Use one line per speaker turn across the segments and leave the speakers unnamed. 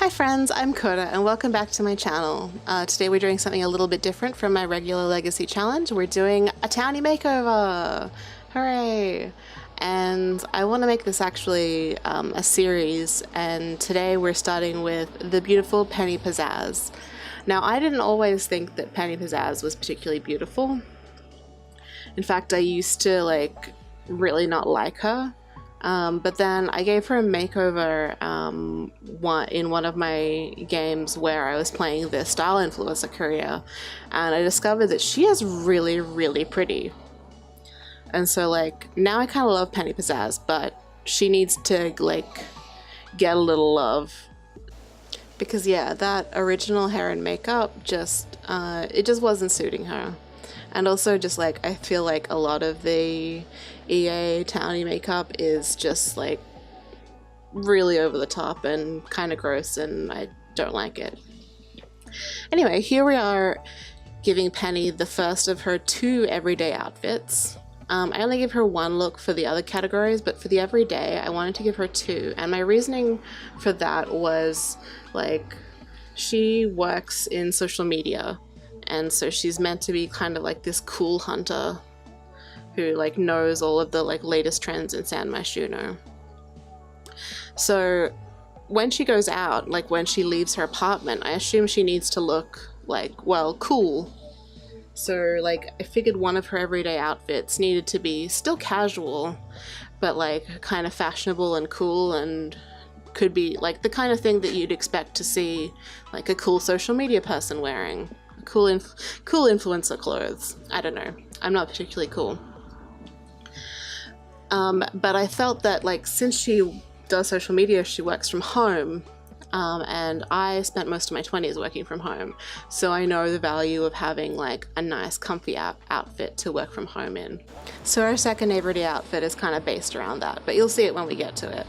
Hi friends, I'm Coda and welcome back to my channel. Today we're doing something a little bit different from my regular legacy challenge. We're doing a Townie Makeover! Hooray! And I want to make this actually a series, and today we're starting with the beautiful Penny Pizzazz. Now, I didn't always think that Penny Pizzazz was particularly beautiful. In fact, I used to really not like her. But then I gave her a makeover in one of my games where I was playing the style influencer career, and I discovered that she is really, really pretty. And so now I kind of love Penny Pizzazz, but she needs to get a little love. Because yeah, that original hair and makeup it just wasn't suiting her. And also just I feel like a lot of the EA Townie makeup is just really over the top and kind of gross, and I don't like it. Anyway, here we are giving Penny the first of her 2 everyday outfits. I only give her 1 look for the other categories, but for the everyday I wanted to give her 2, and my reasoning for that was she works in social media. And so she's meant to be kind of like this cool hunter who knows all of the latest trends in San Myshuno. So when she goes out, when she leaves her apartment, I assume she needs to look well, cool. So I figured one of her everyday outfits needed to be still casual, but kind of fashionable and cool, and could be the kind of thing that you'd expect to see a cool social media person wearing. Cool influencer clothes. I don't know. I'm not particularly cool. But I felt that since she does social media, she works from home, and I spent most of my 20s working from home, so I know the value of having a nice comfy outfit to work from home in. So our second everyday outfit is kind of based around that, but you'll see it when we get to it.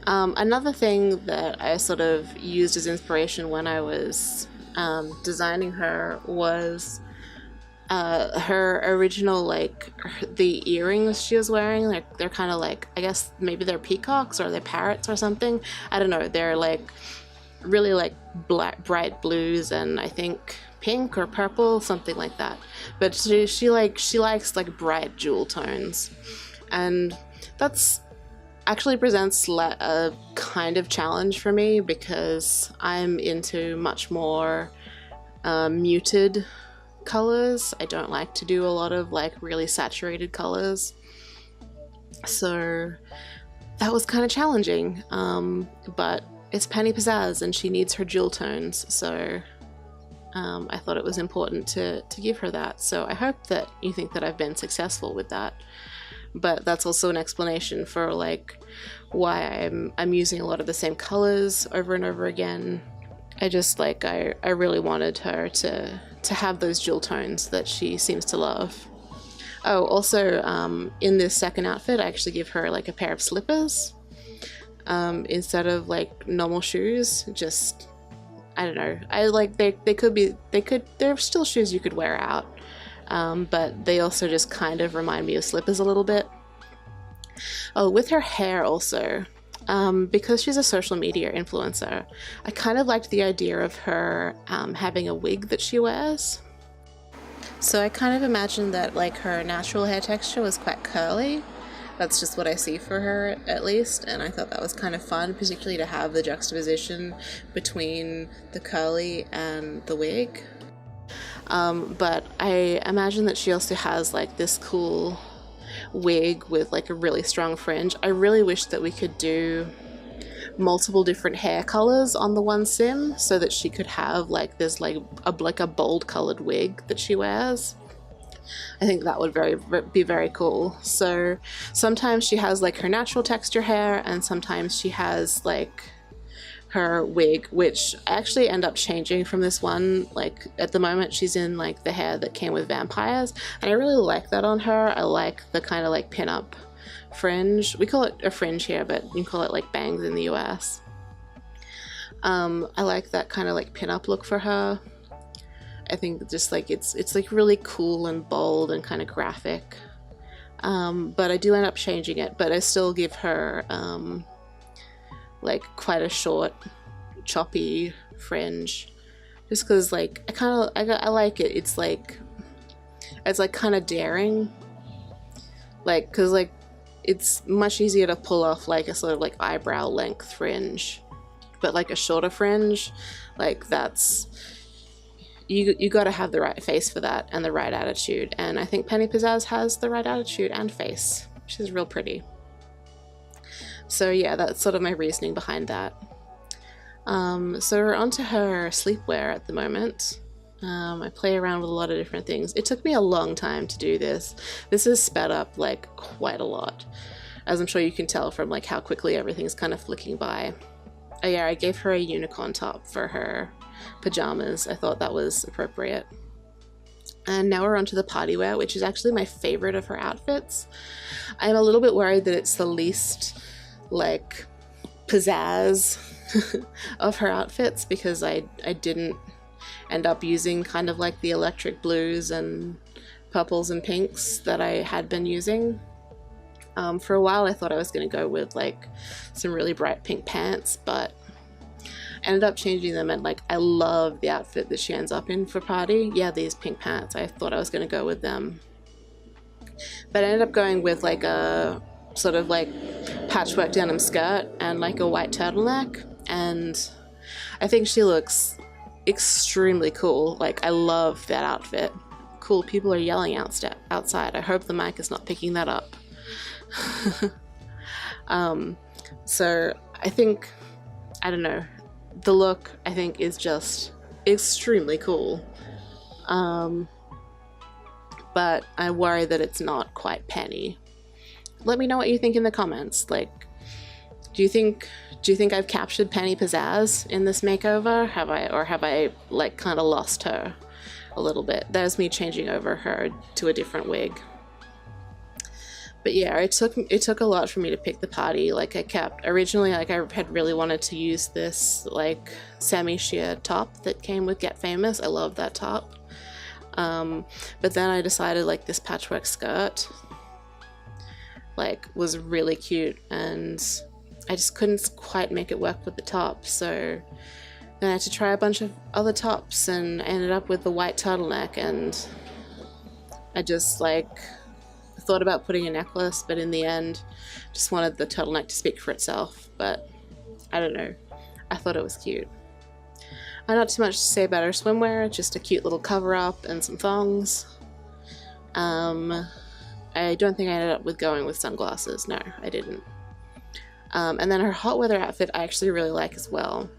Another thing that I sort of used as inspiration when I was designing her was her original the earrings she was wearing. They're kind of I guess maybe they're peacocks or they're parrots or something. I don't know. They're really bright blues and I think pink or purple, something like that. But she likes bright jewel tones, and that's actually presents a kind of challenge for me because I'm into much more muted colors. I don't like to do a lot of really saturated colors, so that was kind of challenging, but it's Penny Pizzazz and she needs her jewel tones, so I thought it was important to give her that. So I hope that you think that I've been successful with that. But that's also an explanation for why I'm using a lot of the same colors over and over again. I just I really wanted her to have those jewel tones that she seems to love. Oh, also in this second outfit I actually give her a pair of slippers instead of normal shoes. Just, I don't know, they're still shoes you could wear out. But they also just kind of remind me of slippers a little bit. Oh, with her hair also, because she's a social media influencer, I kind of liked the idea of her having a wig that she wears. So I kind of imagined that her natural hair texture was quite curly. That's just what I see for her, at least, and I thought that was kind of fun, particularly to have the juxtaposition between the curly and the wig. But I imagine that she also has this cool wig with a really strong fringe. I really wish that we could do multiple different hair colors on the one sim so that she could have this a bold colored wig that she wears. I think that would be very cool. So sometimes she has her natural texture hair, and sometimes she has her wig, which I actually end up changing from this one. At the moment she's in the hair that came with vampires, and I really like that on her. I like the kind of pin-up fringe. We call it a fringe here, but you can call it bangs in the US. I like that kind of pin-up look for her. I think just it's really cool and bold and kind of graphic. But I do end up changing it, but I still give her quite a short choppy fringe, just because like I like it. It's like kind of daring, like, because like it's much easier to pull off like a sort of like eyebrow length fringe, but like a shorter fringe, like that's you got to have the right face for that and the right attitude, and I think Penny Pizzazz has the right attitude and face. She's real pretty. So yeah, that's sort of my reasoning behind that. So we're onto her sleepwear at the moment. I play around with a lot of different things. It took me a long time to do this. This is sped up like quite a lot, as I'm sure you can tell from like how quickly everything's kind of flicking by. Oh yeah, I gave her a unicorn top for her pajamas. I thought that was appropriate. And now we're onto the party wear, which is actually my favorite of her outfits. I'm a little bit worried that it's the least like pizzazz of her outfits, because I didn't end up using kind of like the electric blues and purples and pinks that I had been using. For a while I thought I was going to go with like some really bright pink pants, but I ended up changing them, and like I love the outfit that she ends up in for party. Yeah, these pink pants, I thought I was going to go with them, but I ended up going with like a sort of like patchwork denim skirt and like a white turtleneck, and I think she looks extremely cool. Like I love that outfit. Cool, people are yelling outside. I hope the mic is not picking that up. So I think, I don't know, the look I think is just extremely cool, but I worry that it's not quite Penny. Let me know what you think in the comments. Like, do you think I've captured Penny Pizzazz in this makeover? Have I like kind of lost her a little bit? There's me changing over her to a different wig. But yeah, it took a lot for me to pick the party. Like originally, like I had really wanted to use this like semi-sheer top that came with Get Famous. I love that top. But then I decided like this patchwork skirt like was really cute, and I just couldn't quite make it work with the top. So then I had to try a bunch of other tops, and I ended up with the white turtleneck, and I just like thought about putting a necklace, but in the end just wanted the turtleneck to speak for itself. But I don't know, I thought it was cute. Not too much to say about her swimwear, just a cute little cover up and some thongs. I don't think I ended up with going with sunglasses. No, I didn't. And then her hot weather outfit I actually really like as well.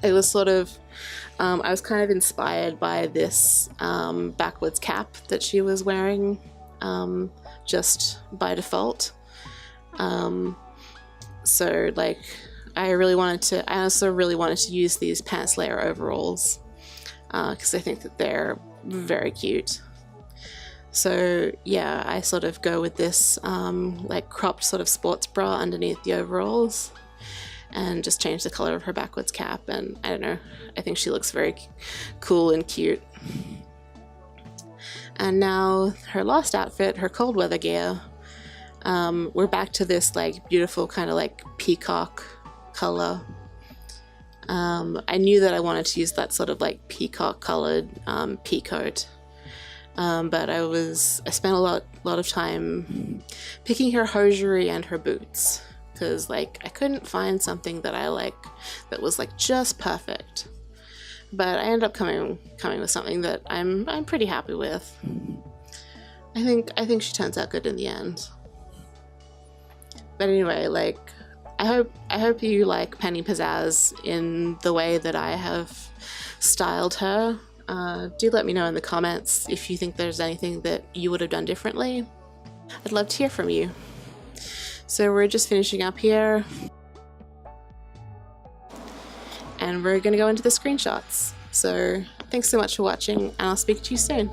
It was sort of, I was kind of inspired by this backwards cap that she was wearing just by default. So like I also really wanted to use these pants layer overalls because I think that they're very cute. So yeah, I sort of go with this like cropped sort of sports bra underneath the overalls, and just change the color of her backwards cap, and I don't know, I think she looks very cool and cute. And now her last outfit, her cold weather gear, we're back to this like beautiful kind of like peacock color. I knew that I wanted to use that sort of like peacock colored pea coat. But I spent a lot of time picking her hosiery and her boots, because like I couldn't find something that I like that was like just perfect. But I ended up coming with something that I'm pretty happy with. I think she turns out good in the end. But anyway, like I hope you like Penny Pizzazz in the way that I have styled her. Do let me know in the comments if you think there's anything that you would have done differently. I'd love to hear from you. So we're just finishing up here, and we're gonna go into the screenshots. So thanks so much for watching, and I'll speak to you soon.